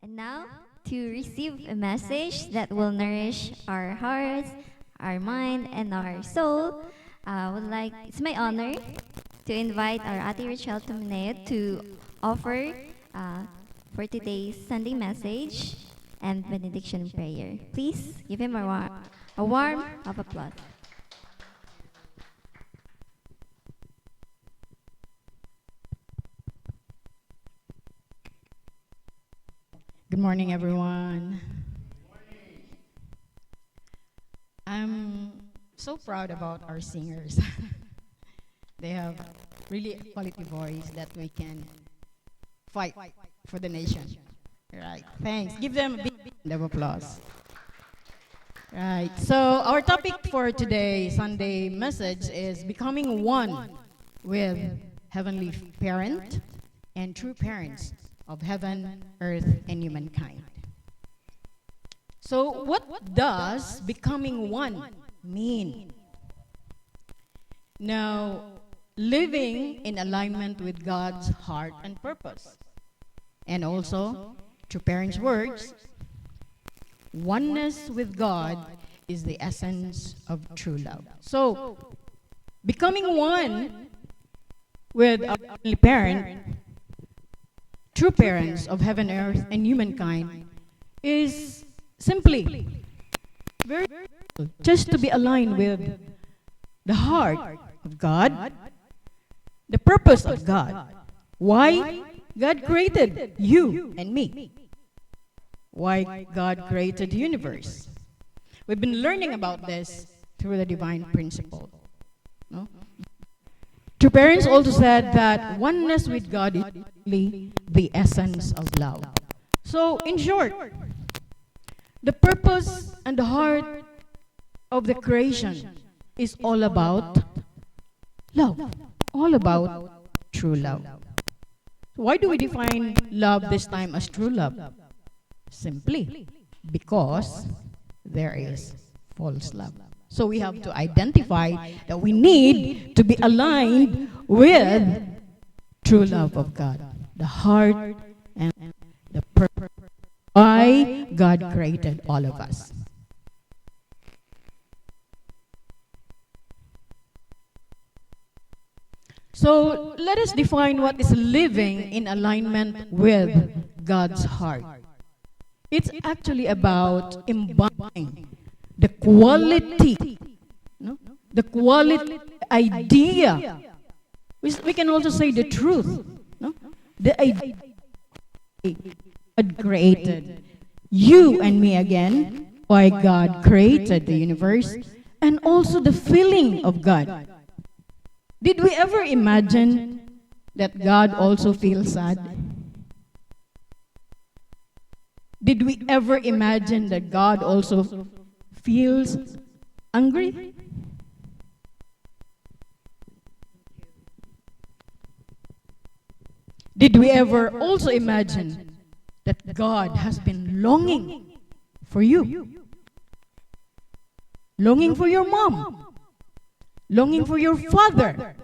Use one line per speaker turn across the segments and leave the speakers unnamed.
Now, to receive a message that will nourish our hearts, our mind, and our soul, it's my honor to invite our Ate Rachel Tumineo to offer for today's Sunday message and benediction prayer. Please give him a warm of applause.
Good morning, everyone. I'm so proud about our singers. They have really a quality voice that we can fight for the nation. Right. Thanks. Give them a big round of applause. Right. So our topic for today, Sunday message, is becoming one with Heavenly Parent and true parents of heaven, earth, and humankind. So what does becoming one mean? Now, living in alignment with God's heart and purpose. And also, through parents' words, oneness with God is the essence of true love. So, becoming one with our heavenly parent, true parents of heaven, earth, and humankind, is simply very just to be aligned with the heart of God, the purpose of God. Why God created you and me? Why God created the universe? We've been learning about this through the divine principle. No? True parents also said that oneness with God is really the essence of love. So, in short, the purpose and the heart of the creation is all about love, all about true love. Why do we define love this time as true love? Simply because there is false love. So we have to identify that we need to be aligned with true love of God, the heart and the purpose why God created all of us. So let us define what is living in alignment with God's heart. It's actually about embodying the quality, no? The quality idea. We can also say the truth. No? The idea God created you and me again, why God created the universe, and also the feeling of God. Did we ever imagine that God also feels sad? Did we ever imagine that God also feels angry? Did we ever also imagine that God has been longing for you? Longing for your mom? Longing for your father?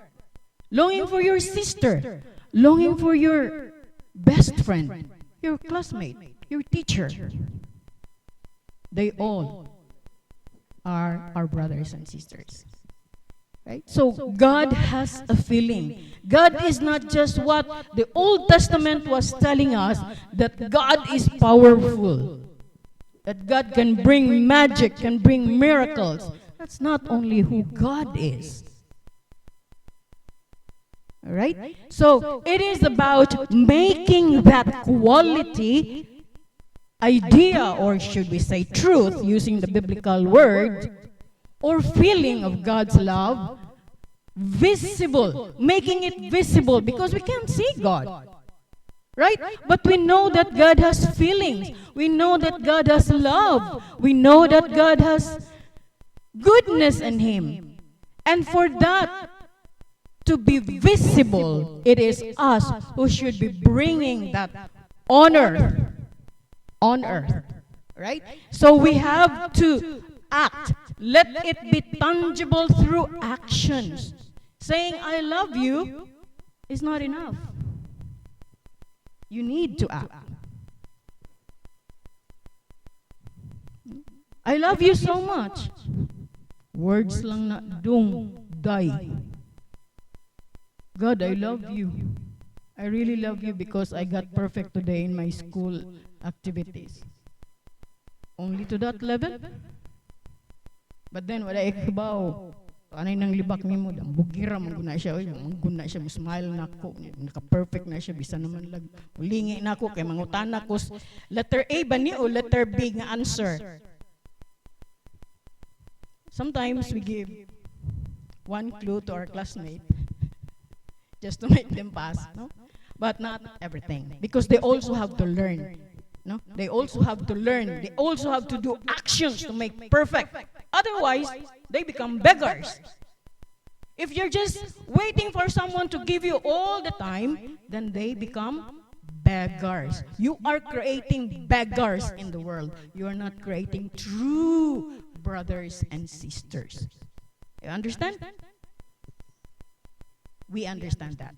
Longing for your sister? Longing for your best friend? Your classmate? Your teacher? They all are our brothers and sisters. Right? So God has a feeling. God is not just what the Old Testament was telling us, that God is powerful. That God can bring magic, can bring miracles. That's not only who God is. Alright? So it is about making that quality idea, or should we say truth, using the biblical word, or feeling of God's love, visible, making it visible, because we can't see God, right? But we know that God has feelings. We know that God has love. We know that God has goodness in Him. And for that to be visible, it is us who should be bringing that honor on earth, right? So we have to act. Let it be tangible through actions. Saying I love you is not enough. You need to act. I love you so much. Words lang na dung, die. God, I love you. I really love you because I got perfect today in my school activities. Only to that level? But then, wala ikabaw. Anay nang libak ni mo, bugira man guna siya, guna siya, smile na ako, naka-perfect na siya, bisa naman lag, ulingi na ako, kay mangutan ako, letter A ba ni o letter B nga answer? Sometimes we give one clue to our classmate just to make them pass, no? But not everything, because they also have to learn, no? They also have to learn, they also have to do actions to make perfect. Otherwise, they become beggars. If you're just waiting for someone to give you all the time, then they become beggars. You are creating beggars in the world. You are not creating true brothers and sisters. You understand? We understand that.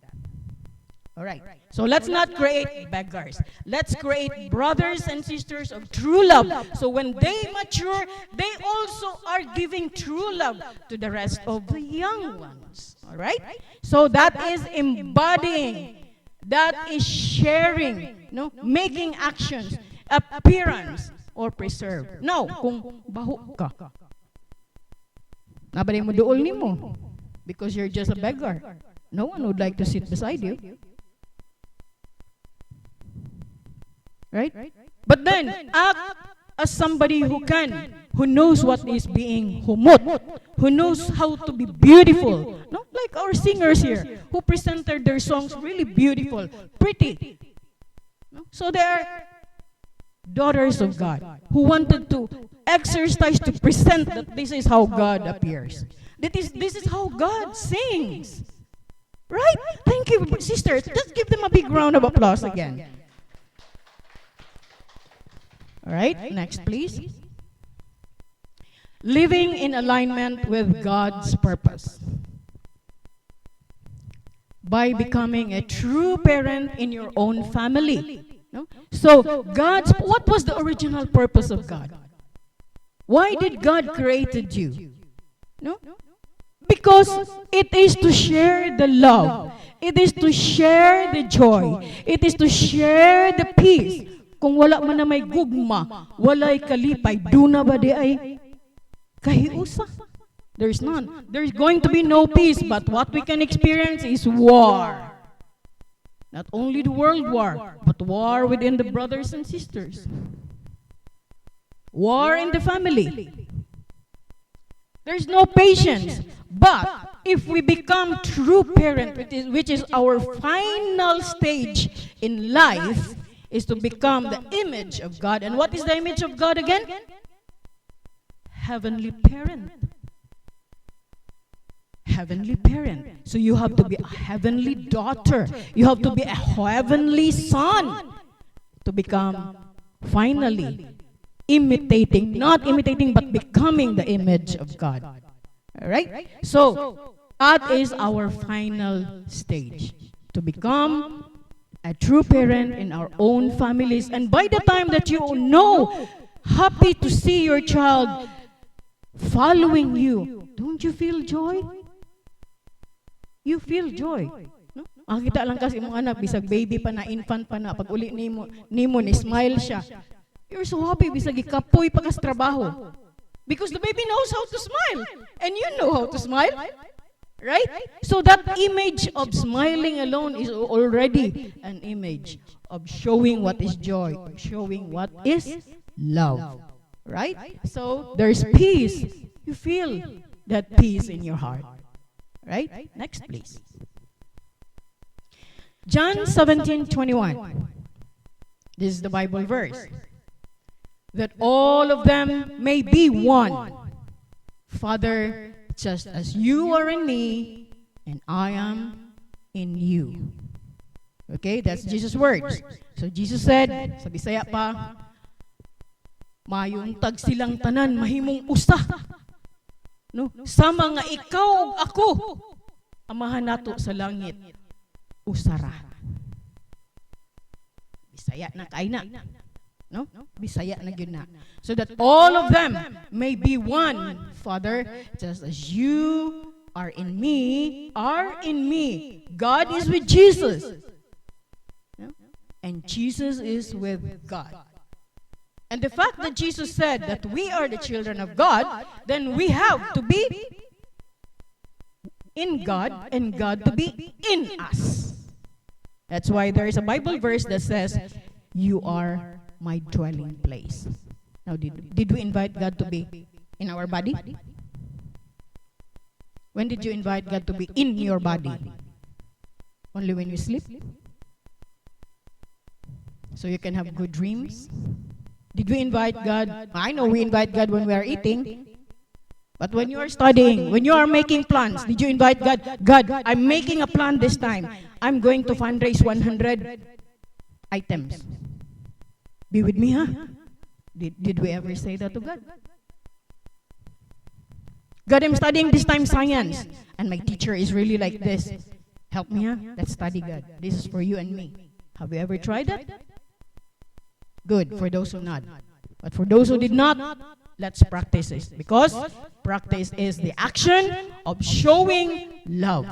All right. So let's not create beggars. Let's create brothers and sisters of true love. So when they mature, they also are giving true love to the rest of the young ones. All right? So that is embodying. That is sharing, no? Making actions, appearance, or preserve. No, kung baho ka. Nabalay mo dool nimo because you're just a beggar. No one would like to sit beside you. Right? But then, act as somebody who can, who knows what is being humot, who knows how to be beautiful. No? Like our singers here, who presented their songs really beautiful, pretty. No? So they are daughters of God, who wanted to exercise to present that this is how God appears. This is how God sings. Right? Thank you, sisters. Let's give them a big round of applause again. All right, next please. Living in alignment with God's purpose. By becoming a true parent in your own family. No? So, what was the original purpose of God? Why did God created you? No? Because it is to share the love. It is to share the joy. It is to share the peace. Kung wala man na may gugma, walay kalipay, duna ba di ay kahiusa? There's none. There's going to be no peace, but what we can experience is war. Not only the world war, but war within the brothers and sisters. War in the family. There's no patience. But if we become true parent, which is our final stage in life, is to become the image of God. And what is the image of God again? Heavenly parent. Heavenly parent. So you have to be a heavenly daughter. You have to be a heavenly son to become finally imitating, not imitating, but becoming the image of God. All right? So that is our final stage, to become a true parent in our own families. And by the time that you know, happy to see your child following you, don't you feel joy? You feel joy. No? Makita lang kasi mong anak, bisag baby pa na, infant pa na, pag uli nimo ni smile siya. You're so happy, bisag ikapoy pa kas trabaho. Because the baby knows how to smile. And you know how to smile. Right? So that image of smiling alone is already an image of showing what is joy, of showing what is love. Right? So there's peace. You feel that peace in your heart. Right? Next, please. John 17:21. This is the Bible verse. That all of them may be one. Father, just as you are in me, and I am in you. Okay, that's Jesus' words. So Jesus said, sa Bisaya pa, mayong tag silang tanan, mahimong usa. No? Sama nga ikaw ug ako, amahan nato sa langit, usara. Bisaya na kaina. No? Bisaya na yun na. So that all of them may be one, Father, just as you are in me. God is with Jesus. No? And Jesus is with God. And the fact that Jesus said that we are the children of God, then we have to be in God and God to be in us. That's why there is a Bible verse that says, you are my dwelling place. Now, did we invite God to be in our body? When did you invite God to be in your body? Only when you sleep? So you can have good dreams? Did we invite God? I know we invite God when we are eating. But when you are studying, when you are making plans, did you invite God? God, I'm making a plan this time. I'm going to fundraise 100 items. Be with me, huh? Did we ever say that to God? God, I'm studying this time science. And my teacher is really like this. Help me, huh? Let's study, God. This is for you and me. Have you ever tried that? Good, for those who not. But for those who did not, let's practice this. Because practice is the action of showing love.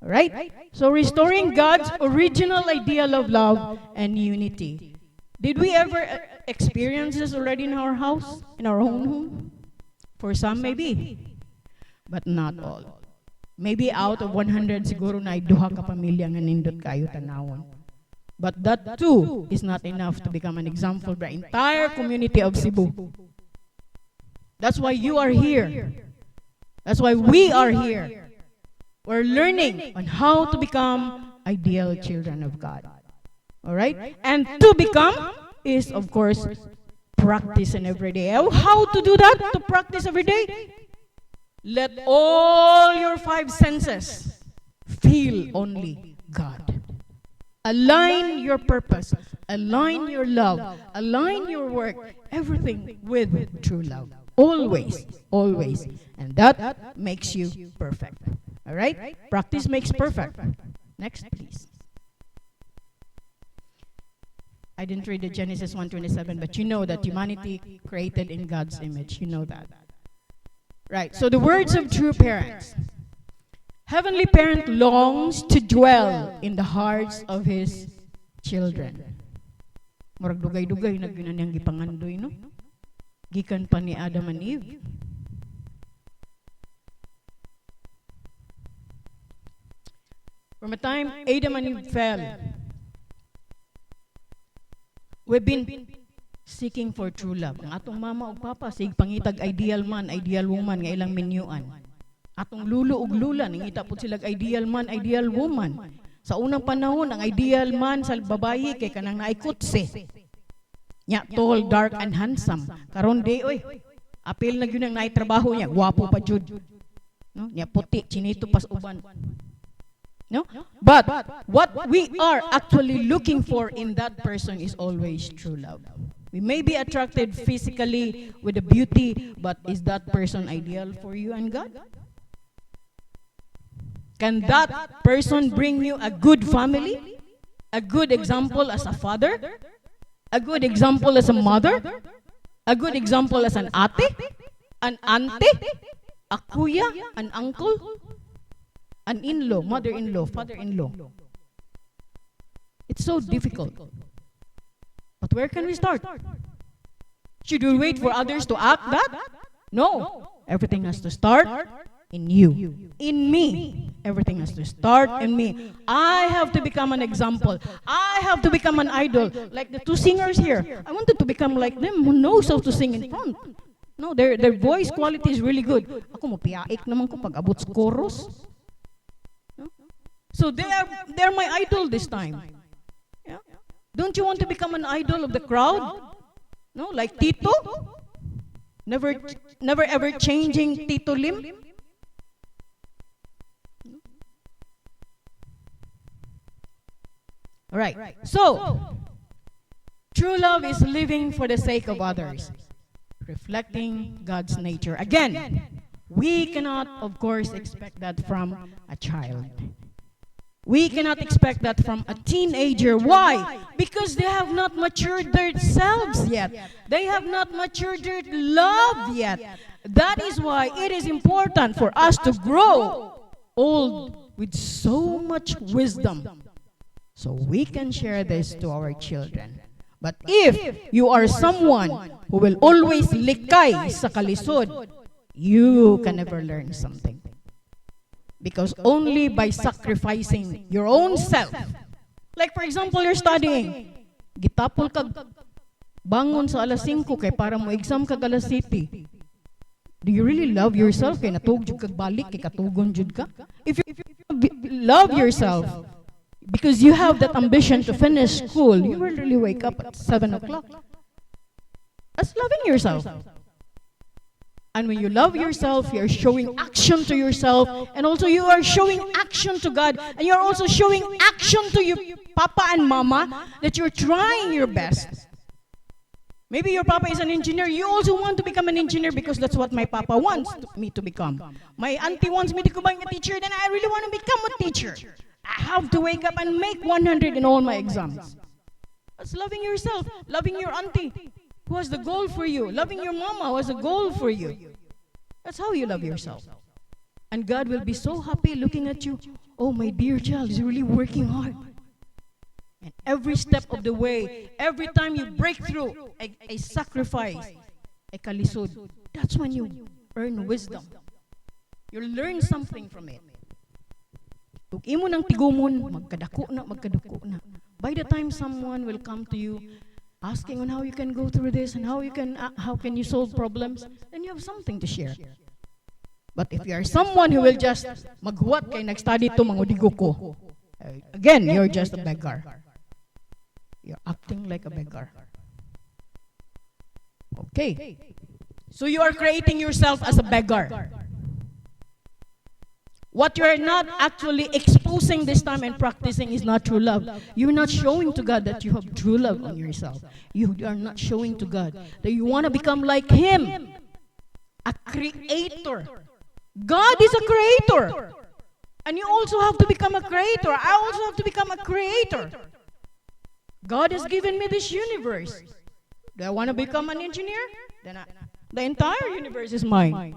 Alright? So restoring God's original ideal of love and unity. Did we ever experience this already in our house? In our own home? For some, maybe. But not all. Maybe out of 100, siguro na duha ka pamilya nga nindot kayo tanawon. But that too is not enough to become an example for the entire community of Cebu. That's why you are here. That's why we are here. We're learning on how to become ideal children of God. Alright? And to become is, of course, practice in every day. How to do that? To practice every day? Let all your 5 senses feel only God. Align your purpose, align your love, align your work, everything with true love. Always, always. And that makes you perfect. Alright? Practice makes perfect. Next, please. I didn't read the Genesis 1:27, but you know that humanity created in God's image. You know that. Right. So the words of true parents. Heavenly parent longs to dwell in the hearts of his children. Murag dugay-dugay na ginanyang gipangandoy, no? Gikan pa ni Adam and Eve. From the time Adam and Eve fell, we've been seeking for true love. Ang atong mama o papa, sig pangitag ideal man, ideal woman, nga ilang minyuan. Atong lulo ug lula, nangita po silag ideal man, ideal woman. Sa unang panahon, ang ideal man sa babayi kay kanang naikutse. Nya, tall, dark, and handsome. Karon day, oy, apil na yun ang naitrabaho niya, gwapo pa jud. No? Nya, puti, chinito pas uban. No? But what we are actually looking for in that person is always true love. We may be attracted physically with the beauty, but is that person ideal for you and God? Can that person bring you a good family? A good example as a father? A good example as a mother? A good example as an ate? An auntie? A kuya? An uncle? An in-law, mother-in-law, father-in-law. It's so difficult. But where can we start? Should we wait for others to act that? No. Everything has to start in you. In me. Everything has to start in me. I have to become an example. I have to become an idol. Like the 2 singers here. I wanted to become like them who knows how to sing in front. No, their voice quality is really good. Ako mapiaik naman ko pag abot sa chorus. No? So they're my idol this time. Yeah? Don't you want to become an idol of the crowd? No, like Tito? Never ever changing Tito Lim? Alright, so, true love is living for the sake of others, reflecting God's nature. Again, we cannot, of course, expect that from a child. We cannot expect that from a teenager. Why? Because they have not matured themselves yet. They have not matured their love yet. That is why it is important for us to grow old with so much wisdom so we can share this to our children. But if you are someone who will always likay sa kalisod, you can never learn something. Because only by sacrificing your own self, like for example, you're studying, gitapol kag bangon sa alas 5 kay para mo exam kag alas 7. Do you really love yourself? Kay natug jud kag balik kay katugon jud ka? If you love yourself because you have that ambition to finish school, you will really wake up at 7 o'clock. That's loving yourself. And when you love yourself, you're showing action to yourself, and also you are showing action to God, and you're also showing action to your papa and mama that you're trying your best. Maybe your papa is an engineer. You also want to become an engineer because that's what my papa wants me to become. My auntie wants me to become a teacher, then I really want to become a teacher. I have to wake up and make 100 in all my exams. That's loving yourself, loving your auntie who has the goal for you, loving your mama who has a goal for you. That's how you love yourself. And God will be so happy looking at you. Oh, my dear child is really working hard. And every step of the way, every time you break through a sacrifice, a kalisod, that's when you earn wisdom. You learn something from it. Kung imo nang tigumon, magkadako na. By the time someone will come to you, asking on how you can go through this and how can you solve problems, then you have something to share. But if you are someone who will just maghuwat kay nagstudy to mangudigo ko, again, you're just a beggar. You're acting like a beggar. Okay. So you are creating yourself as a beggar. What you are not actually exposing this time and practicing is not true love. You're not showing to God that you have true love on yourself. You are not showing to God that you want to become like Him, a creator. God is a creator. And you also have to become a creator. I also have to become a creator. God has given me this universe. Do I want to become an engineer? Then the entire universe is mine.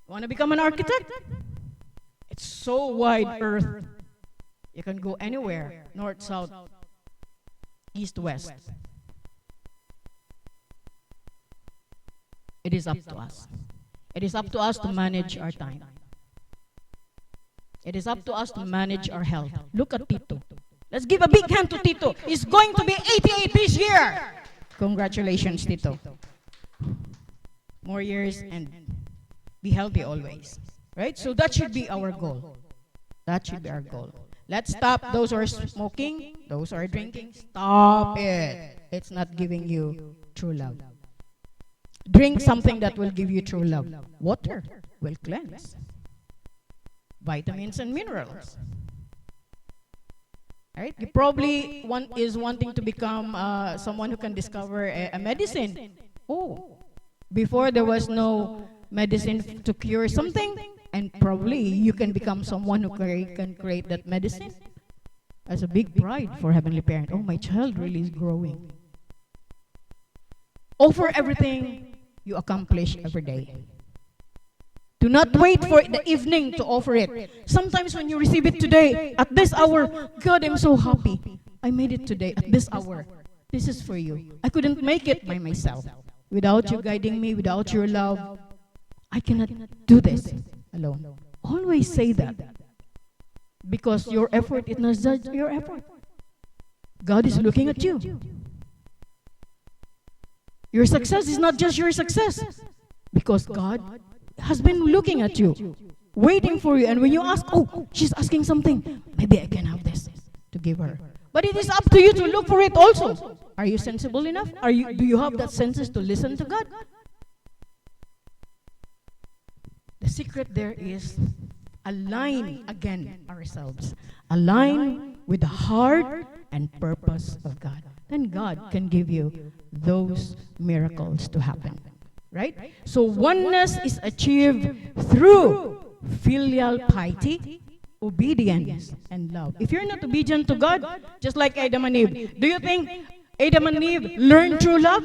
Want to become an architect? It's so wide earth. You can go anywhere, north, south, east, west. It is up to us. It is up to us to manage our time. It is up to us to manage our health. Look at Tito. Let's give a big hand to Tito. He's going to be 88 this year. Congratulations, Tito. More years and be healthy always. Right? So that should be our goal. That should be our goal. Let's stop those who are smoking, those who are drinking. Stop it. It's not giving you true love. Drink something that will give you true love. Water will cleanse. Vitamins and minerals. Right? You probably is wanting to become someone who can discover a medicine. Oh, before there was no medicine to cure something, and probably you can become someone who can create that medicine. As a big pride for Heavenly Parent. Oh, my child really is growing. Offer everything you accomplish every day. Do not wait for the evening to offer it. Sometimes when you receive it today, at this hour, God, I'm so happy. I made it today at this hour. This is for you. I couldn't make it by myself. Without you guiding me, without your love, I cannot do this alone. Always say that. Because your effort is not just your effort. God is looking at you. Your success is not just your success. Because God has been looking at you, waiting for you. And when you ask, oh, she's asking something, maybe I can have this to give her. But it is up to you to look for it also. Are you sensible enough? Do you have that senses to listen to God? The secret there is align again ourselves. Align with the heart and purpose of God. Then God can give you those miracles to happen. Right? So oneness is achieved through filial piety, obedience, and love. If you're not obedient to God, just like Adam and Eve, do you think Adam and Eve learned true love?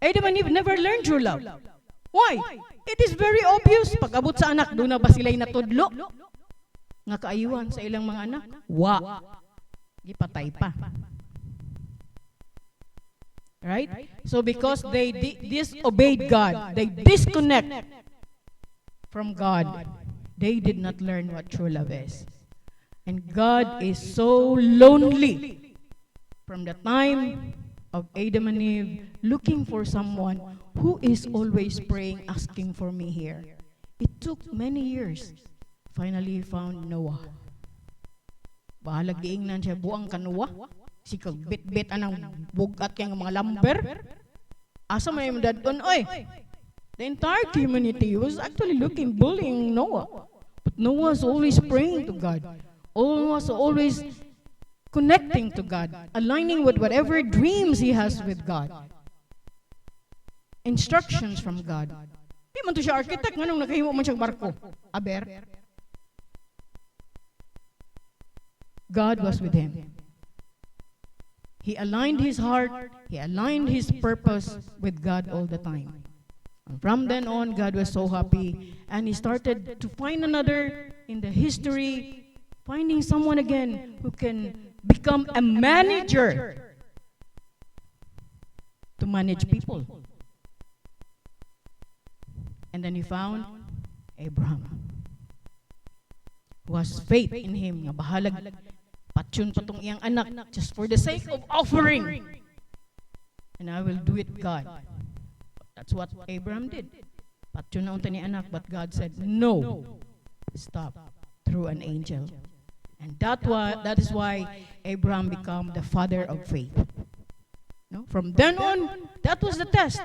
Adam and Eve never learned true love. Why? It is very obvious. Pag abot sa anak, doon na ba sila'y natudlo? Nga kaayuhan sa ilang mga anak? Wa. Gipatay pa. Right? So because they disobeyed God, they disconnect from God, they did not learn what true love is. And God is so lonely from the time of Adam and Eve, looking for someone who is always praying, asking for me here. It took many years. Finally, he found Noah. Bahalag giingnan siya, buang ka Noah. Si kagbit-bit anang bugat kaya ng mga lumber. Asa may dadon, oy! The entire community was actually bullying Noah. But Noah was always praying to God. Noah was always connecting to God, aligning with whatever dreams he has with God. Instructions from God. Di man to siya architect, nganong nakahimo man siyang barko. Aber. God was with him. He aligned his heart, he aligned his purpose with God all the time. And from then on, God was so happy, and he started to find another in the history, finding someone again who can become a manager to manage people. And then he found Abraham, who has faith in him, nga bahalag patyon patong iyang anak just for the sake of offering. And I will do it, God. That's what Abraham did. Patyon na unta ni anak, but God said, no, stop, through an angel. And that is why Abraham became the father of faith. No? From then on, that was the test.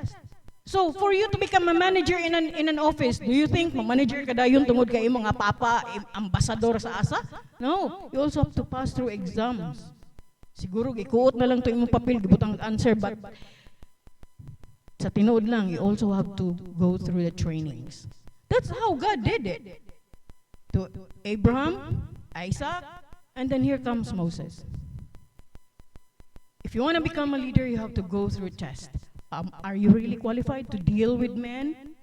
So for you to become a manager in an office, do you think manager ka dayon tungod kay imong papa ambassador sa asa? No, you also have to pass through exams. Siguro gikuot na lang to imong papel gibutang answer, but sa tinuod lang, you also have to go through the trainings. That's how God did it. To Abraham, Isaac, and then here comes Moses. If you want to become a leader, you have to go through a test. Are you really qualified to deal with men?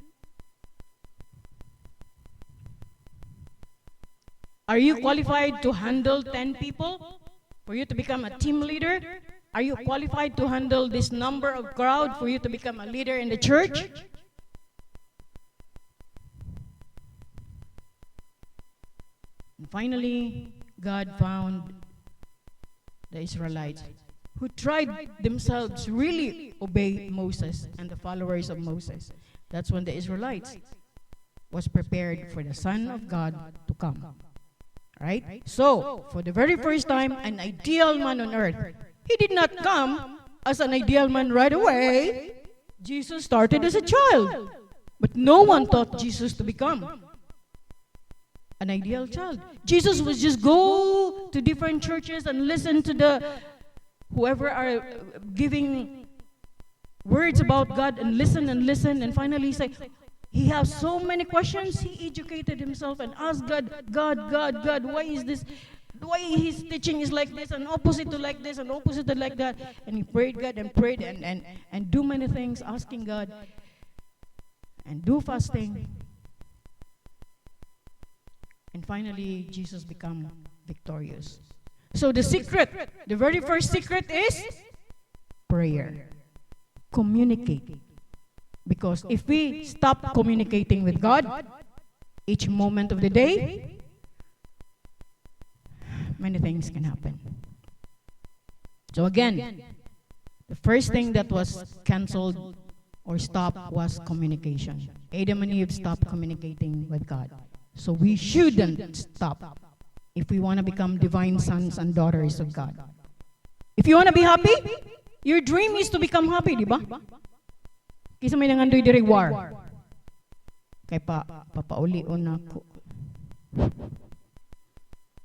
Are you qualified to handle 10 people? For you to become a team leader? Are you qualified to handle this number of crowd for you to become a leader in the church? And finally, God found the Israelites who tried themselves really obey Moses and the followers of Moses. That's when the Israelites was prepared for the Son of God to come. Right? So, for the very first time, an ideal man on earth. He did not come as an ideal man right away. Jesus started as a child. But no one taught Jesus to become an ideal child. Jesus would just go to different churches and listen to the whoever are giving words about God, and listen and finally say, he has so many questions. He educated himself and asked God, why is this? Why his teaching is like this, and opposite to like this, and opposite to like that? And he prayed God and prayed and do many things, asking God, and do fasting. And finally, Jesus became victorious. So the secret, the very first secret is prayer. Communicate. Because if we stop communicating with God each moment of the day, many things can happen. So again, the first thing that was canceled or stopped was communication. Adam and Eve stopped communicating with God. So we shouldn't stop if we want to become divine sons and daughters of God. If you want to be happy, your dream is to become happy, di ba? Kisa may nangandoy diri war. Kay papauli-on ako.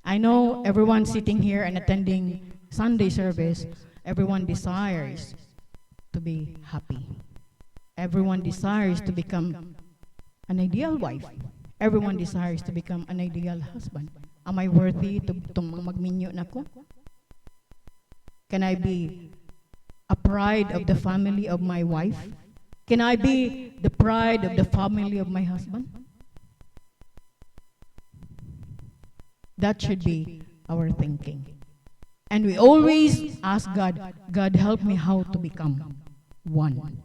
I know everyone sitting here and attending Sunday service, everyone desires to be happy. Everyone desires to become an ideal wife. Everyone desires to become an ideal husband. Am I worthy to magminyo na ko? Can I be a pride of the family of my wife? Can I be the pride of the family of my husband? That should be our thinking. And we always ask God, God, help me how to become one.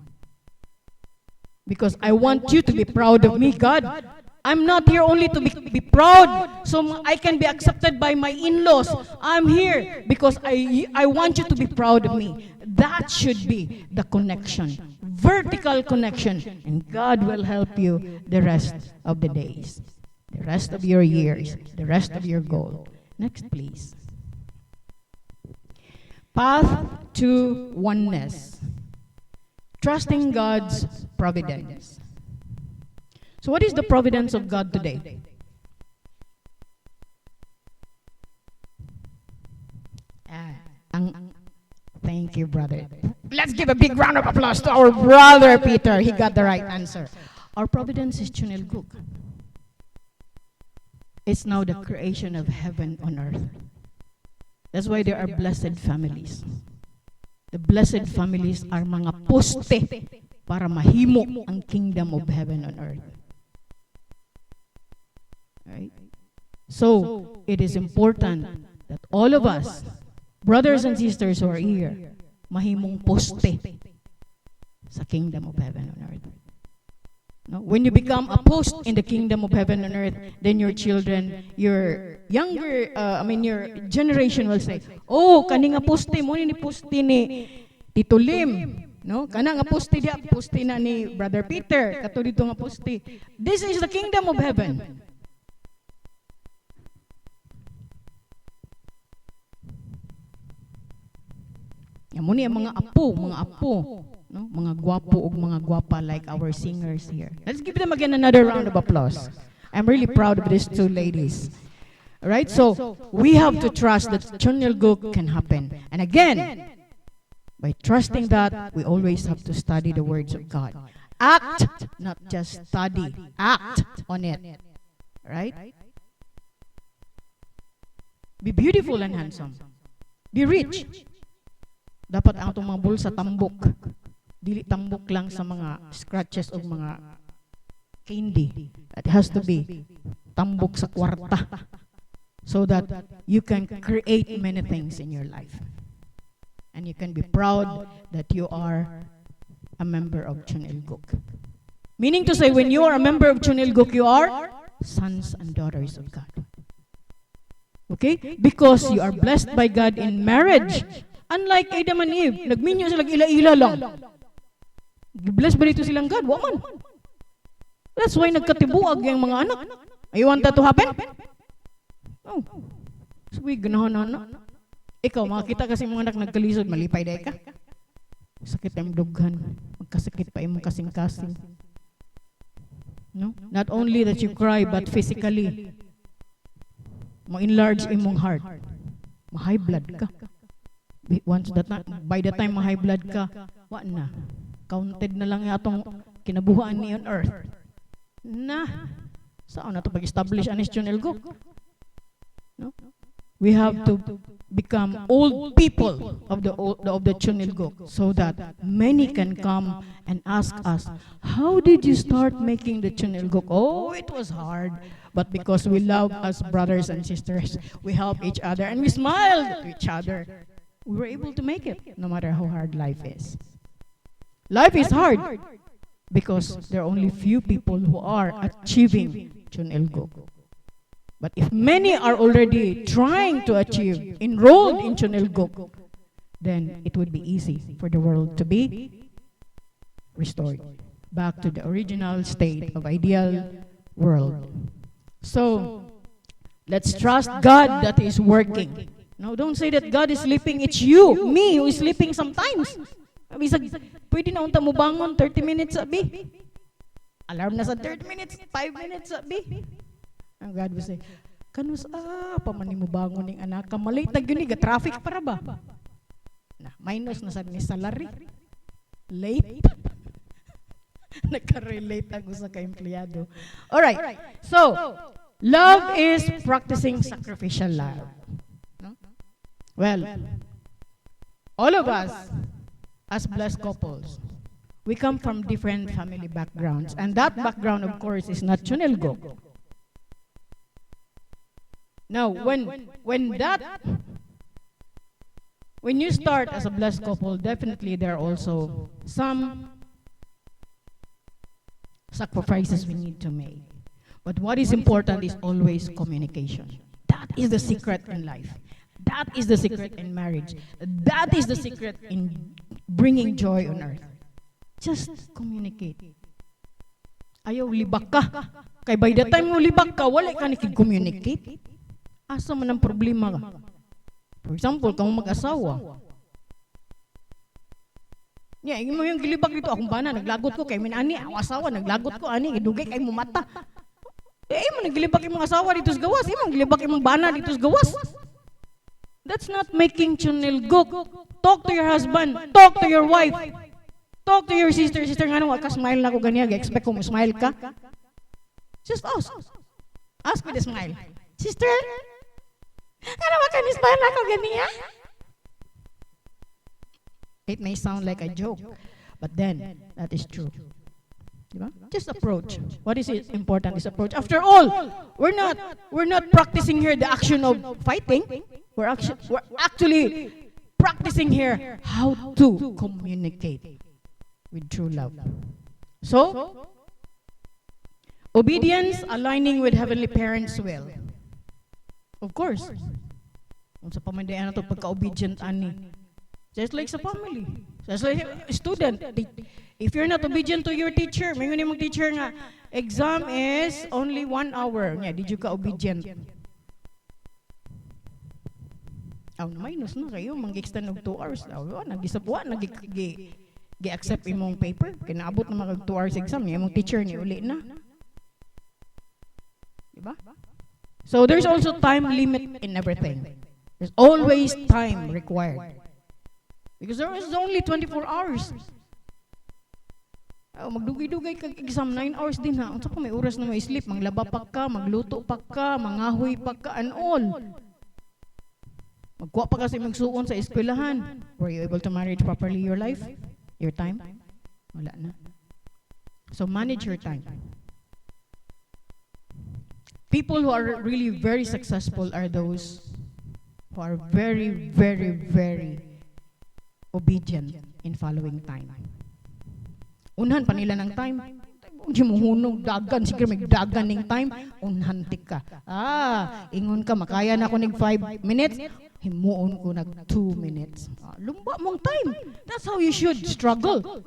Because I want you to be proud of me, God. I'm not here only to be proud so I can be accepted by my in-laws. I'm here because I want you to be proud of me. That should be the connection, vertical connection. And God will help you the rest of the days, the rest of your years, the rest of your goal. Next, please. Path to oneness. Trusting God's providence. So what is the providence of God today? Thank you, brother. Let's give a big round of applause to our brother Peter. He got the right answer. Our providence is Chunilguk. It's now the creation of heaven on earth. That's why there are blessed families. The blessed families are mga poste para mahimo ang kingdom of heaven on earth. Right? So, it is important that all of us, brothers and sisters who are here, mahimong poste sa kingdom of heaven on earth. No? When you become a post in the kingdom of heaven on earth, then your children, your younger, your generation will say, oh, kani nga poste mo ni poste ni Tito Lim. No? Kana nga poste dia, poste na ni Brother Peter. Kato dito nga poste. This is the kingdom of heaven. Muni ang mga apo, no? Mga gwapo ug mga gwapa like our singers here. Let's give them again another round of applause. I'm really proud of these two ladies. All right, so we have to trust that Chunilguk can happen. And again, by trusting that, we always have to study the words of God. Act, not just study. Act on it. All right? Be beautiful and handsome. Be rich. Dapat ang itong mga bulsa tambok. Dili tambok lang sa mga scratches o mga candy. It has to be tambok sa kwarta. So that you can create many things in your life. And you can be proud that you are a member of Chunilguk. Meaning to say, when you are a member of Chunilguk, you are sons and daughters of God. Okay? Because you are blessed by God in marriage. Unlike Adam and Eve, nagminyo sila ila-ila lang. Blessed ba dito silang God? Waman. That's why nagkatibuag yung mga anak. You want that to happen? Oh. So we ganahan na. Ikaw, makakita kasi mga anak nagkalisod, malipay dahi ka. Sakit ang dughan. Magkasakit pa imong kasing-kasing. No? Not only that you cry, but physically, ma-enlarge imong heart. Ma-high blood ka. By the time ma-high blood ka, wa na. Counted na lang atong kinabuhaan ni on earth. Na. Saan na ito pag-establish anis Chunilguk? No? We have to become old people of the Chunilguk so that many can come and ask us, how did you start making the Chunilguk? Oh, it was hard. But because we love us brothers and sisters, we help each other and we smile to each other. We were able to make it, no matter how hard life is. Life is hard because there are only few people who are achieving Chunilguk. But if many are already trying to achieve, enrolled in Chunilguk, then it would be easy for the world to be restored back to the original state of ideal world. So, let's trust God that is working. No, don't say that God is sleeping. It's you, me, who is sleeping sometimes. Bisag, pwede na unta mo bangon 30 minutes abi. Alarm na sa 30 minutes, 5 minutes abi. Ang God will say, kanus paman mo bangon ning anak ka, malate na gyud ga traffic para ba? Na minus na sa ni salary. Late. Nakarelate ako sa ka-empleyado. Alright. So, love is practicing sacrificial love. No? Well, all of us, as blessed couples, we come from different family backgrounds. And that background, of course, is not Chunilgo. Now, when you start as a blessed couple, definitely there are also some sacrifices we need to make. But what is important is always communication. That is the secret in life. That is the secret in marriage. That is the secret in bringing joy on earth. Just communicate. Ayaw libak ka. Kay by the time mo libak ka, wala ka nakikommunicate. Asa man ang problema ka? For example, kung mag-asawa. Yeah, mo yung gilibak dito, akong bana, naglagot ko, kay minani, ako asawa, naglagot ko, ani, idugay kay mo mata. Mo naglibak yung mga asawa dito sa gawas, mo naglibak yung bana dito sa gawas. That's not making chunilgok. Talk to your husband, talk to your wife. Talk to your sister, nga nung smile na ako ganyan, expect ko mo smile ka. Just ask. Ask with a smile. Sister, ano ba ka ni-smile na ako ganyan? It may sound like a joke, but then, that is true. Diba? Just approach. What is it important is approach. After all, we're not practicing here the action of fighting. We're actually practicing here how to communicate with true love. So, obedience aligning with Heavenly Parents' will. Of course. Kung sa pamandayan na ito, pagka-obedient ani. Just like sa family. Just like a student. If you're not obedient to your teacher, may mong teacher nga, exam is only 1 hour. Nga, did you ka-obedient? Minus na kayo, mag-extend of 2 hours. Nag-isapuan, nag-accept imong paper. Kinaabot na mag 2 hours exam, yung teacher ni uli na. Diba? So there's also time limit in everything. There's always time required. Because there is only 24 hours. Magdugay-dugay kag exam 9 hours din ha. Unsa pa may oras na may sleep, manglaba pa ka, magluto pa ka, mangahoy pa ka and all. Magkuha pa kasi magsuon sa eskwelahan. Were you able to manage properly your life? Your time? Wala na. So manage your time. People who are really very successful are those who are very, very, very obedient in following time. Unhan pa nila ng time. Di mo hunong dagan, sige may dagan ng time, unhantik ka. Ingon ka, makaya na ako ng 5 minutes, himuon ko nag 2 minutes. Lumba mong time. That's how you should struggle.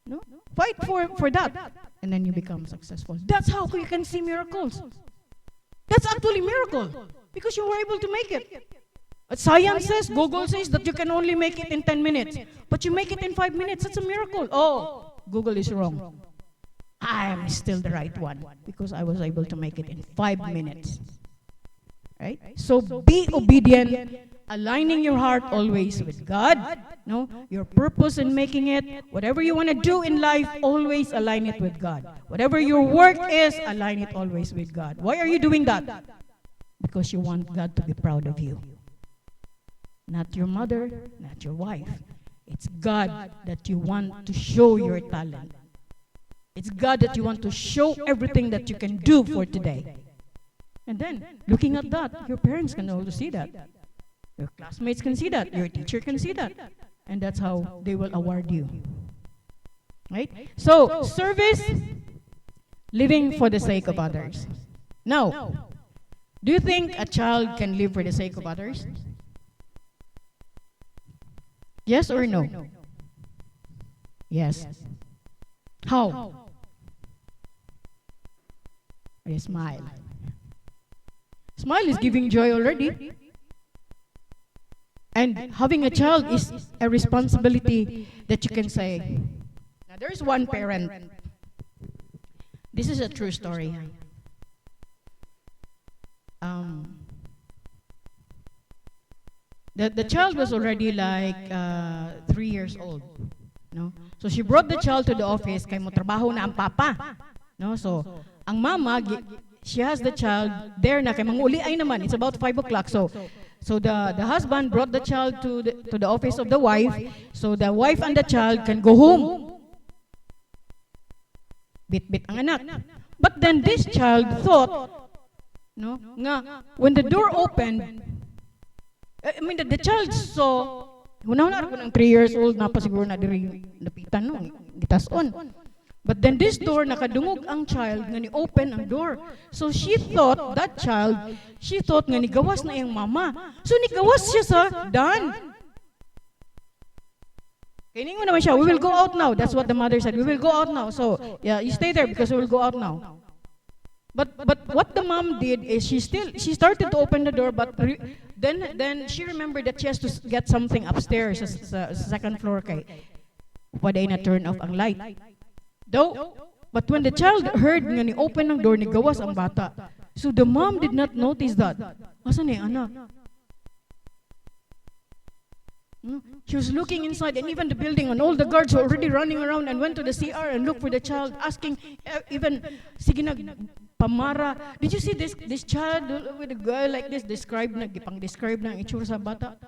No? Fight for that. And then you become successful. That's how you can see miracles. That's actually miracle. Because you were able to make it. But science says, Google says that you can only make it in 10 minutes. But you make it in 5 minutes. That's a miracle. Google is wrong. I am still the right one. Because I was able to make it in 5 minutes. Right? So be obedient, aligning your heart always with God. No? Your purpose in making it, whatever you want to do in life, always align it with God. Whatever your work is, align it always with God. Why are you doing that? Because you want God to be proud of you. Not your mother, not your wife. It's God that you want to show your talent. It's God that you want to show everything that you can do for today. And then, looking at that, your parents can also see that. Your classmates can see that. Your teacher can see that. And that's how they will award you. Right? So, service, living for the sake of others. Now, do you think a child can live for the sake of others? Yes or no? Yes. How? You smile. Smile is giving joy already. And having a child is a responsibility that you can say. Now, there's one parent. This is a true story. The child was already like 3 years old. No? So she brought the child to the office kay mo trabaho na ang papa. No? So ang mama she has the child there na kay manguli ay naman. It's about 5 o'clock. So the husband brought the child to the office of the wife, so the wife and the child can go home. Bit ang anak. But then this child thought, no, nga when the door opened, I mean the child saw, hunahuna ko ng 3 years old na pa siguro na diri napitan no, gitason. But then this door, nakadungog ang child nga ni-open ang door. So she thought, that child, she thought nga nigawas na yung mama. So nigawas siya sa Dan. Kainin mo naman siya, we will go out now. That's what the mother said, we will go out now. So, yeah, you stay there because we will go out now. But what the mom did is she started to open the door, but then she remembered that she has to get something upstairs sa second floor kay paday na turn off ang light. But when the child heard nga ni open ng door, ni gawas ang bata. So the mom did not notice that. Asan ni anak? She was looking inside, and even the building, and all the guards were already running around and went to the CR and looked for the child, asking even sige nag pamara. Did you see this child with a girl like this? Describe na gipang-describe na ang itsura sa bata.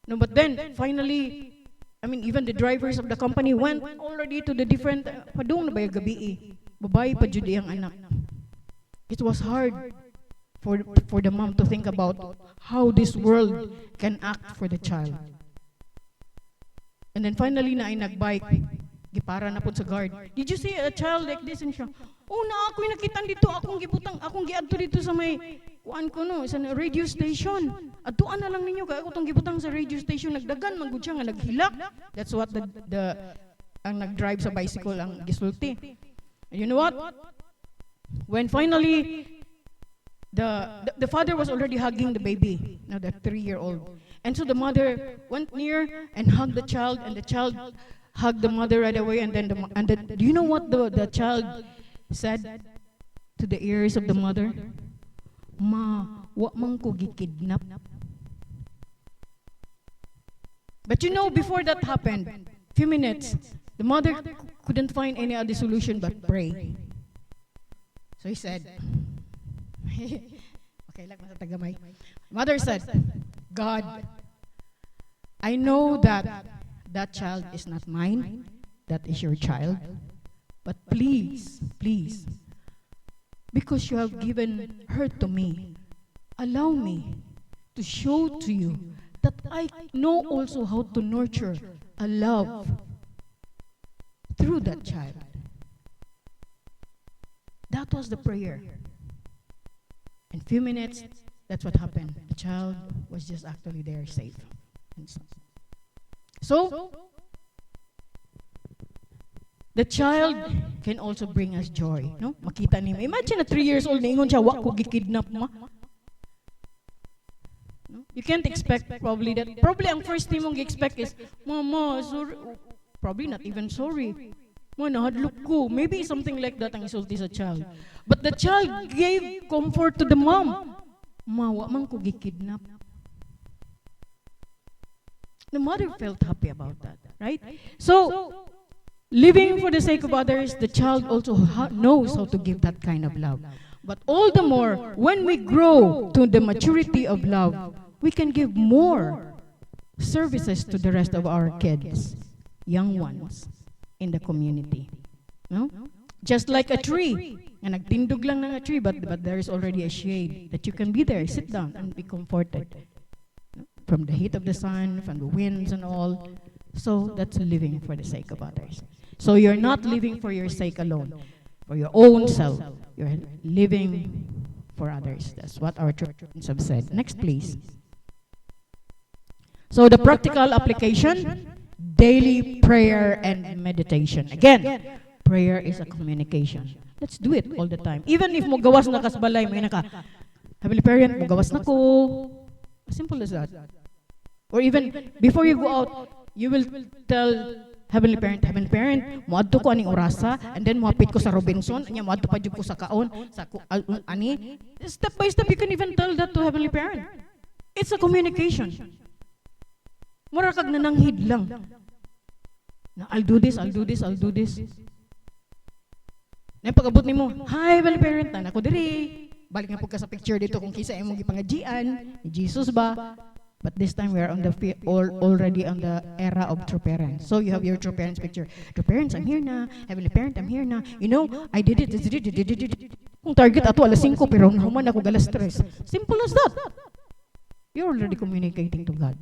No, but then finally, I mean, even the drivers of the company went already to the different, padung na ba yung gabi babae pa jud ang anak. It was hard for the mom to think about how this world can act for the child. And then finally na ay nagbike, gipara na po sa guard. Did you see a child like this? And siya, oh na ako'y nakitan dito, akong giadto dito sa may, kuan ko no, sa radio station. Atuan na lang ninyo kay ako tong gibutang sa radio station, nagdagan man gud siya nga naghilak. That's what ang nagdrive sa bicycle ang gisulti. And you know what? When finally the father was already hugging the baby, now the 3-year-old. And so the mother went near and hugged the child, and the child hugged the mother right away, and then do you know what the child said to the ears of the mother? Ma, wa man ko gikidnap. But you know, before that happened, few minutes, the mother couldn't find any other solution but pray. So he said, okay, like sa tagamay. Mother said, God, I know that child is not mine, that is your child, but please, because you have given her to me, allow me to show to you that I know also how to nurture a love through that child. That was the prayer. In few minutes, that's what happened. The child was just actually there, safe. So, the child can also bring us joy. No? Makita niyo. Imagine a 3 years old na ingon siya, wa ko gikidnap ma. No? You can't expect probably that. Probably ang first thing mong expect is, Mama, sorry. Probably not even sorry. Ma, nahadlok ko. Maybe something like that ang isulti sa child. But the child gave comfort to the mom. Ma, wa man ko gikidnap. The mother felt happy about that, right? So, living for the sake of others, the child also knows how to give that kind of love. But all the more, when we grow to the maturity of love, we can give more services to the rest of our kids, young ones, in the community. No? Just like a tree. And nagtindog lang ng a tree, but there is already a shade that you can be there, sit down and be comforted. From the heat of the sun, from the winds and all. So that's living for the sake of others. So you're not living for your sake alone, for your own self. You're living for others. That's what our churches have said. Next, please. So the practical application, daily prayer and meditation. Again, prayer is a communication. Let's do it all the time. Even if mo gawas na kasbalay, may naka, Heavenly Parent, mo gawas na ko. Simple as that. Or even before you go out, you will tell Heavenly Parent, moadto ko aning orasa, and then moapit ko sa Robinson, anya moadto pa jud ko sa kaon, sa ani. Step by step, you can even tell that to Heavenly Parent. It's a communication. Mura kag nananghid lang. Na, I'll do this, I'll do this, I'll do this. Na pag-abot nimo, hi, bali parent na ako diri. Balik nga po ka sa picture dito kung kisa imong gipangajian, ni Jesus ba? But this time we are on the already on the era of true parents. So you have your true parents picture. True parents, I'm here na. Heavenly parent, I'm here na. You know, I did it. Kung target ato alas 5 pero nahuman ako galas 3. Simple as that. You're already communicating to God.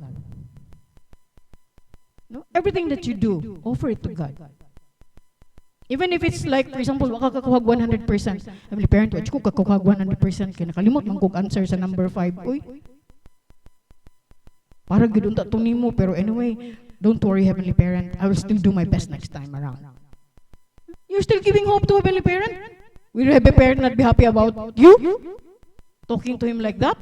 No? Everything that you do, offer it to God. Even if it's like, for example, waka kakuhag 100%. Heavenly parent, watch ko kakuhag 100%. Kaya nakalimot man kong answer sa number 5. Uy, para gidunta itong nimo, pero anyway, don't worry, Heavenly Parent. I will still do my best next time around. You're still giving hope to Heavenly Parent? Will Heavenly Parent not be happy about you? Talking to Him like that?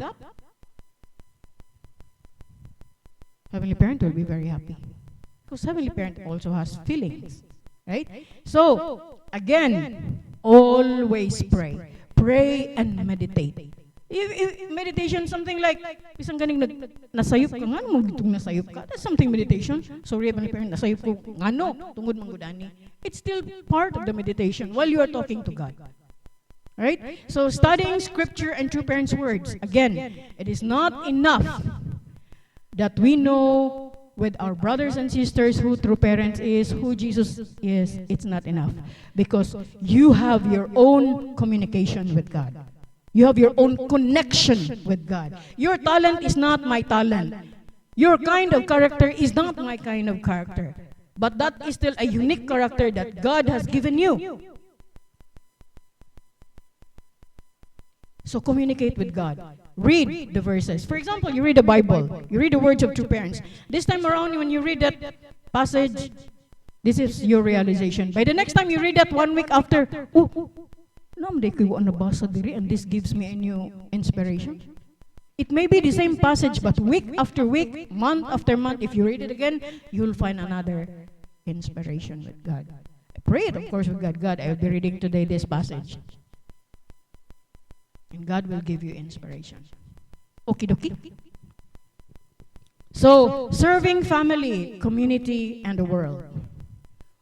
Heavenly Parent will be very happy. Because Heavenly Parent also has feelings. Right? So, again, always pray. Pray and meditate. If meditation, something like, isang ganing nasayop ka, nga mo gitong nasayop ka, that's something meditation. Sorry, Heavenly Parent, nasayop ko, nga no, tungod manggudani. It's still part of the meditation while you are talking to God. Right? So, studying Scripture and true parents' words. Again, it is not enough that we know with our brothers and sisters who true parents is, who Jesus is. It's not enough. Because you have your own communication with God. You have your own connection with God. Your talent is not my talent. Your kind of character is not my kind of character. But that is still a unique character that God has given you. So communicate with God. Read the verses. For example, you read the Bible. You read the words of true parents. This time around, when you read that passage, this is your realization. By the next time you read that 1 week after, and this gives me a new inspiration. It may be the same passage, but week after week, month after month, if you read it again, you'll find another inspiration with God. Pray it, of course, with God. God, I will be reading today this passage. And God will give you inspiration. Okie dokie. So, serving family, community, and the world.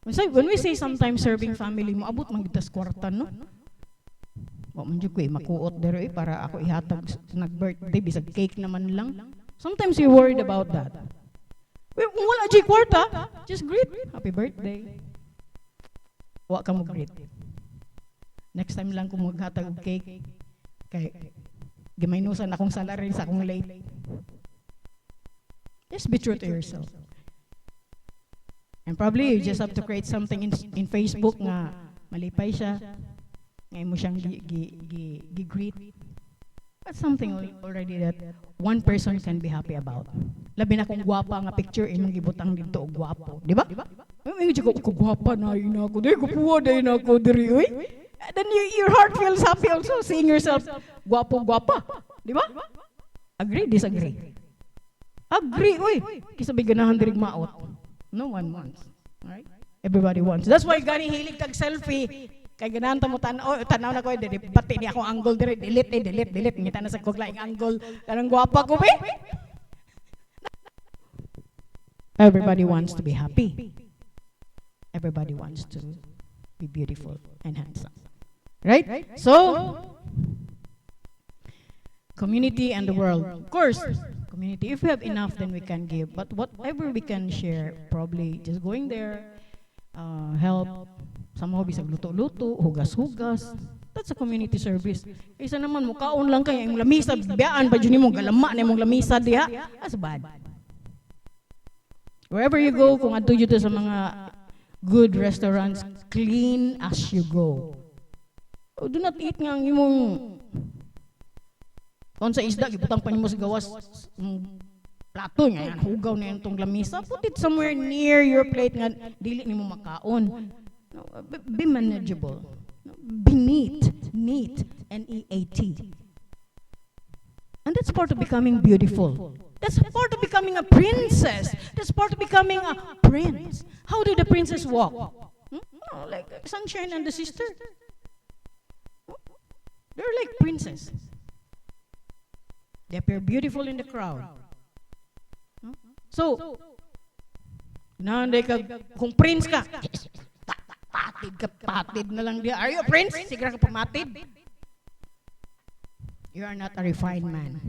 When we say sometimes serving family, moabot magitas kwarta, no? Wa man jud ko makuot dere para ako ihatag nag-birthday bisag cake naman lang. Sometimes you're worried about that. Well, kung wala jud kwarta, just greet, happy birthday. Wa ka mo greet. Next time lang kung maghatag og cake kay gimaynusan akong salary sa akong late. Just be true to yourself. And probably you just have to create something in Facebook nga malipay siya. Ngayon mo siyang gi-greet. That's something already that one person can be happy about. Labi na kung gwapa nga picture, imong gibutang dito og gwapo. Di ba? May ko gwapa na yun ako. Di ko puwa na yun ako diri. Then your heart feels happy also seeing yourself gwapo-gwapa. Di ba? Agree, disagree? Agree, uy. Kisabi ganahan dirig maot. No one wants. Alright? Everybody wants. That's why gani hilig kag selfie. Kay ganahan ta mo tanaw na ko bati ni akong angle dire, delete. Ngita na sa kog laing angle. Kanang gwapa ko be. Everybody wants to be happy. Everybody wants to be beautiful and handsome. Right? So, community and the world. Of course, community. If we have enough, then we can give. But whatever we can share, probably just going there, help, somehow bisag luto-luto, hugas-hugas. That's a community service. Isa naman, mukaon lang kayo, yung lamisa, biyaan pa dyan mo, galama na yung lamisa diha. That's bad. Wherever you go, kung adto dito sa mga good restaurants, clean as you go. Do not eat nga ang imong kung sa isda, gibutang pa nimo sa gawas plato nga, hugaw na yung tong lamisa. Put it somewhere near your plate nga dili nimo makaon. No, be manageable. Be neat, N-E-A-T. And that's part of becoming beautiful. That's part of becoming a princess. That's part of becoming a prince. How do the princess walk? Oh, like Sunshine and the sister. They're like princesses. They appear beautiful in the crowd. So, Nanday ka, kung prince ka, patid na lang dia. Are you a prince? Sigara ka pamatid. You are not a refined man.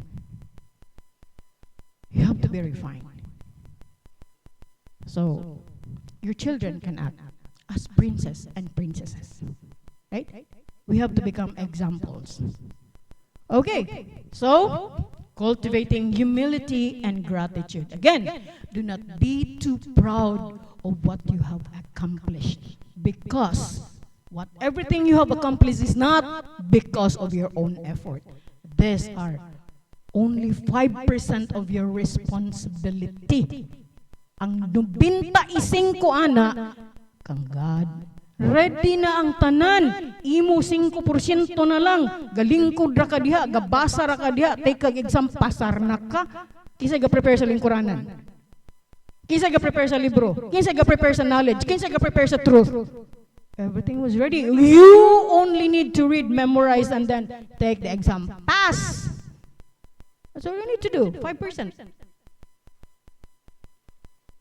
You have to be refined. So, your children can act as princes and princesses. Right? We have to become examples. Okay, so cultivating humility and gratitude. Again, do not be too proud of what you have accomplished, because everything you have accomplished is not because of your own effort. These are only 5% of your responsibility. Ang 95 ana kang God. Ready na ang tanan. Imo 5% na lang. Galingkod ra ka diha, gabasa ra ka diha, take kag exam, pasar na ka. Kinsa ga-prepare sa lingkuranan? Kinsa ga-prepare sa libro? Kinsa ga-prepare sa knowledge? Kinsa ga-prepare sa truth? Everything was ready. You only need to read, memorize, and then take the exam. Pass! That's all you need to do. 5%.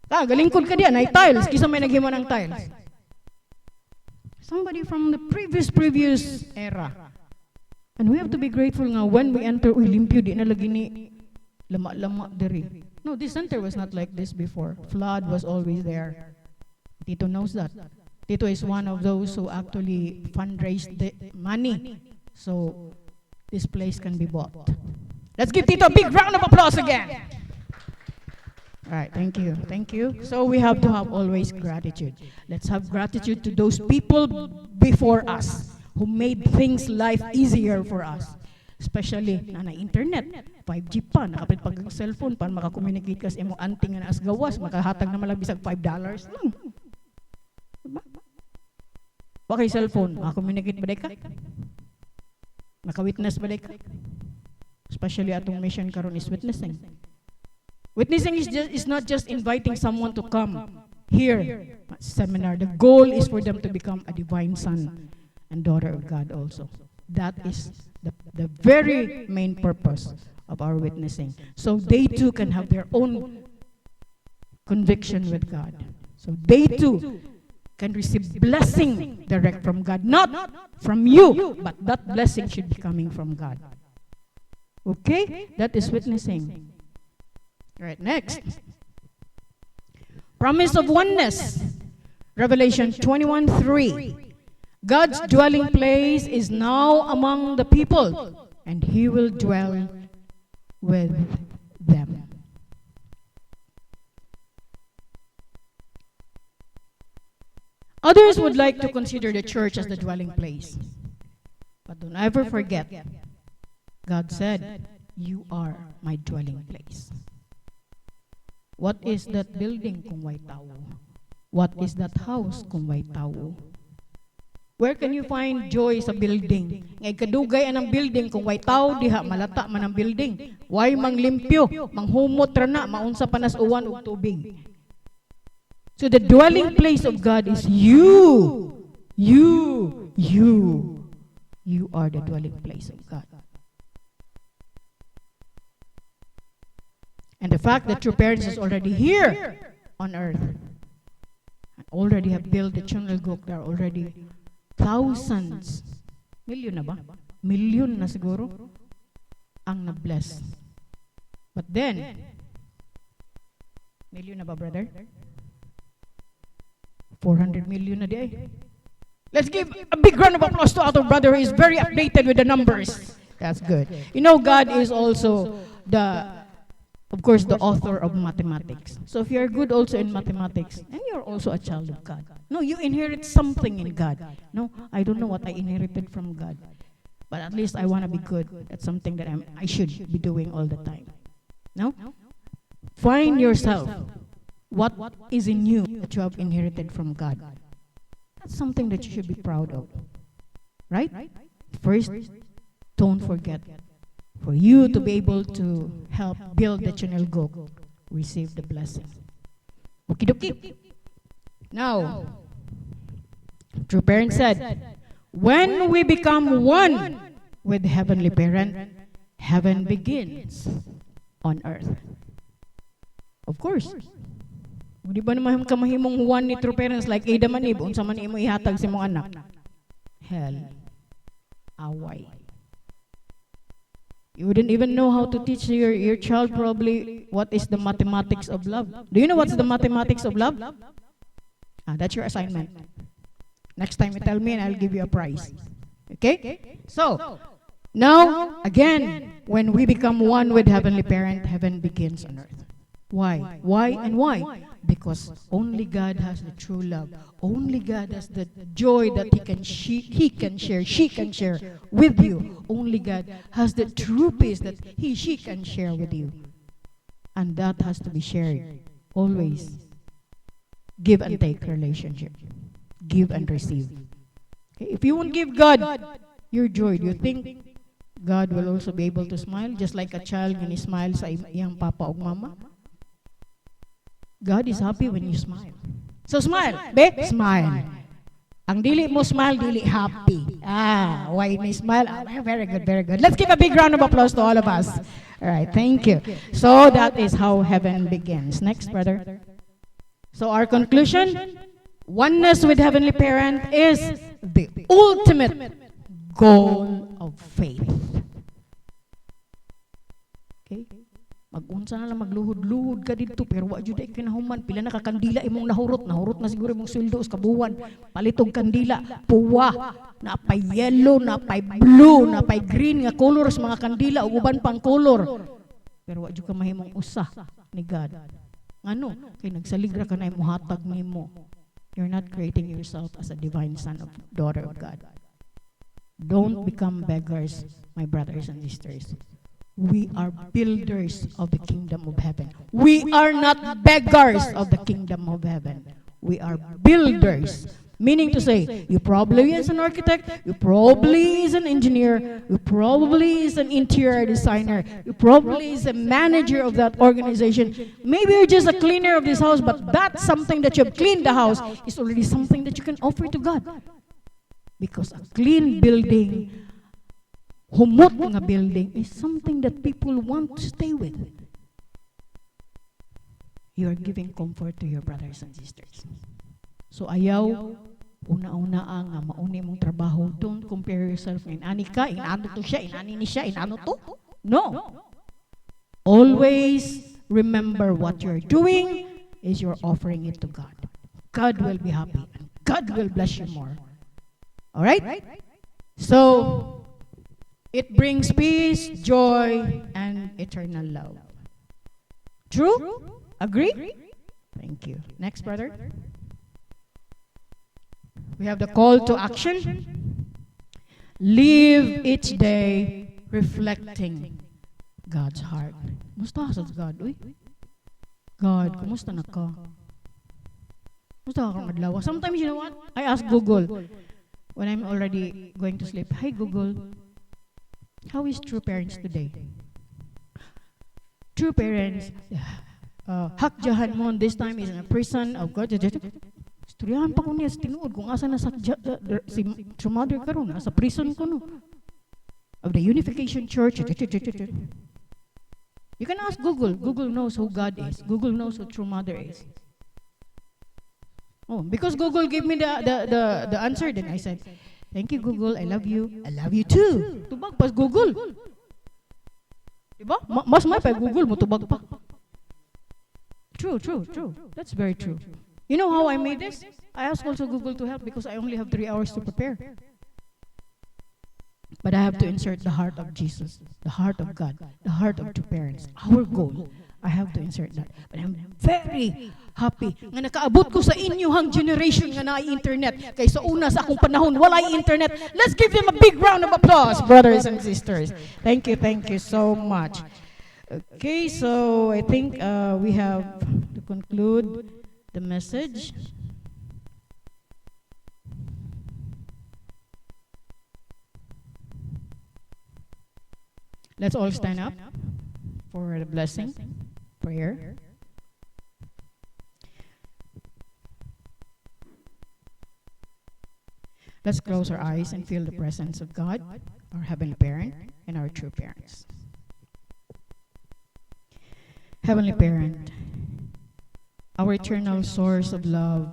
Galingkod ka diha, na tiles. Kisa may naghimo ng tiles. Somebody from the previous era. And we have to be grateful nga when we enter, limpyo, di na lagi ni lama-lama diri. No, this center was not like this before. Flood was always there. Tito knows that. Tito is one of those who actually fundraised the money so this place can be bought. Let's give Tito a big round of applause again. All right, thank you. Thank you. So we have to have always gratitude. Let's have gratitude to those people before us who made things life easier for us. Especially na internet, 5G pa, nakapit pag cellphone para makakommunicate ka sa imong anting nga naas gawas, makahatag na malabisag $5 lang. Diba? Wakay cellphone, makakommunicate ba day ka? Maka-witness ba day ka? Especially atong mission karon is witnessing. Witnessing is not just inviting someone to come here at seminar. The goal is for them to become a divine son and daughter of God also. That is the very main purpose of our witnessing. So they too can have their own conviction with God. So they too can receive blessing direct from God. Not from you, but that blessing should be coming from God. Okay? That is witnessing. Right, next. Promise of oneness. Revelation 21:3. God's dwelling place is now among the people, and He will dwell with them. Others would like to consider the church as the dwelling place. But don't ever forget, God said, "You are my dwelling place." What is that building kung way tao? What is that house kung way tao? Where can you find joy sa building? Ngay kadugay anang building kung way tao diha malata man ang building. Way manglimpyo, manghumot ra na, maunsa panas uwan ug tubig. So the dwelling place of God is you. You are the dwelling place of God. And the fact that your parents is already here on earth, already have built the Chungalgok, there are already thousands, million na ba? Million na siguro ang na-bless. But then, million na ba, brother? 400 million na di ay. Let's give a big round of applause to our brother who is very updated with the numbers. That's good. You know, God is also of course, the author of mathematics. So if you're good also in mathematics, then you're also a child of God. No, you inherit something in God. No, I don't know what I inherited from God. But at least I want to be good at something that I should be doing all the time. No? Find yourself. What is in you that you have inherited from God? That's something that you should be proud of. Right? First, don't forget. For you to be able to help build the Chungalgok, receive the blessing. Okie-dokie. Now, true parent said, when we become one with Heavenly Parent, heaven begins on earth. Of course. Di ba naman ka mahimong one ni true parents like Adam and Eve, unsa man imo ihatag sa imong anak? Hell. Away. You wouldn't even know how to teach your child probably what is the mathematics of love. Do you know what's the mathematics of love? That's your assignment. Next time you tell me and I'll give you a prize. Okay? So, now, again, when we become one with Heavenly Parent, heaven begins on earth. Why? Why and why? Because only God has the true love. Only God has the joy that He can share, she can share with you. Only God has the true peace that she can share with you. And that has to be shared. Always. Give and take relationship. Give and receive. Okay? If you won't give God your joy, do you think God will also be able to smile? Just like a child when he smiles sa iyang papa o mama? God is happy when you smile. So smile, be? Smile. Ang dili mo smile, dili happy. Why may smile? Very good, very good. Let's give a big round of applause to all of us. All right, thank you. So that is how heaven begins. Next, brother. So our conclusion, oneness with Heavenly Parent is the ultimate goal of faith. Okay? Mag-unsa na lang magluhod-luhod ka dito pero wa jud ay kinahuman pila na ka kandila imong nahurot na siguro imong sweldo sa kabuwan palitog kandila puwa na pay yellow na pay blue na pay green nga colors mga kandila ug uban pang color pero wa jud ka mahimong usa ni God ngano kay nagsaligra ka na imong hatag nimo. You're not creating yourself as a divine son or daughter of God. Don't become beggars, my brothers and sisters. We are builders of the kingdom of heaven. We are not beggars of the kingdom of heaven. We are builders. Meaning to say, you probably is an architect, you probably is an engineer, you probably is an interior designer, you probably is a manager of that organization. Maybe you're just a cleaner of this house, but that's something that you've cleaned the house is already something that you can offer to God. Because a clean building, humot nga building, is something that people want to stay with. You are giving comfort to your brothers and sisters. So ayaw, una-una nga mauni mong trabaho. Don't compare yourself. Inani ka, inano to siya, inani ni siya, inano to. No. Always remember what you're doing is you're offering it to God. God will be happy. And God will bless you more. Alright? So, it brings peace, joy, and eternal love. True? Agree? Thank you. Next, brother. We have the call to action. Live each day reflecting God's heart. Musta sa God? Uy? God, kumusta na ka? Musta ka madlaw? Sometimes, you know what? I ask Google when I'm already going to sleep. Hi, Google. How is true parents today? True parents, Hak Jahanmon this time is in a prison of God. Istoryahan pa ko niya sa tinuod kung asa na si true mother karon sa prison ko no. Of the Unification Church. You can ask Google. Google knows who God is. Google knows who true mother is. Oh, because Google gave me the answer, then I said, thank you, Google. I love you. I love you too. Tubag pa Google. Diba? Mas may pa Google mo tubag pa. True. That's very true. You know how I made this? I asked also Google to help because I only have 3 hours to prepare. But I have to insert the heart of Jesus, the heart of God, the heart of two parents. Our goal, I have to insert that. But I'm very happy nga nakaabot ko sa inyong generation nga naay internet. Kay sa una sa akong panahon, walay internet. Let's give them a big round of applause, brothers and sisters. Thank you so much. Okay, so I think we have to conclude the message. Let's all stand up for the blessing prayer. Let's close our eyes and feel the presence of God, our Heavenly Parent, and our true parents. Heavenly Parent, our eternal source of love,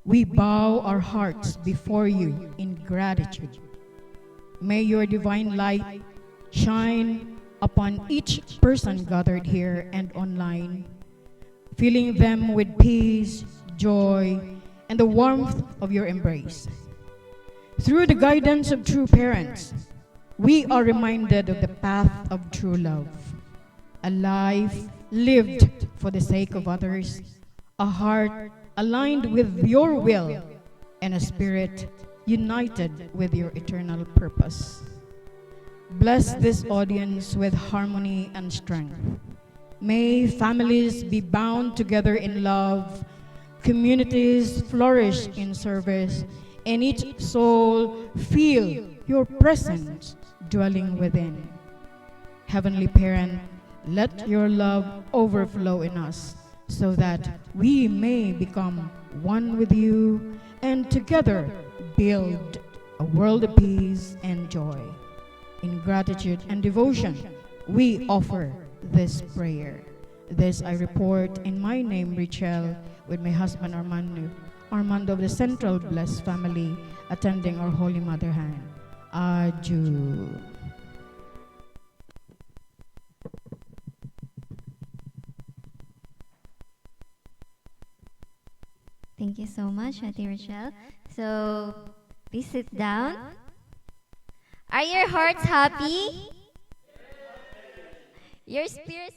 we bow our hearts before you in gratitude. May your divine light shine upon each person gathered here and online, filling them with peace, joy, and the warmth of your embrace. Through the guidance of true parents, we are reminded of the path of true love, a life lived for the sake of others, a heart aligned with your will, and a spirit united with your eternal purpose. Bless this audience with harmony and strength. May families be bound together in love, communities flourish in service, and each soul feel your presence dwelling within. Heavenly Parent, let your love overflow in us so that we may become one with you and together build a world of peace and joy. In gratitude and devotion, we offer this prayer. This I report in my name, Richelle, with my husband Armando of the Central Blessed Family, attending our Holy Mother hand. Adieu.
Thank you so much, Ate Rochelle. So, please sit down. Are your hearts happy? Your spirits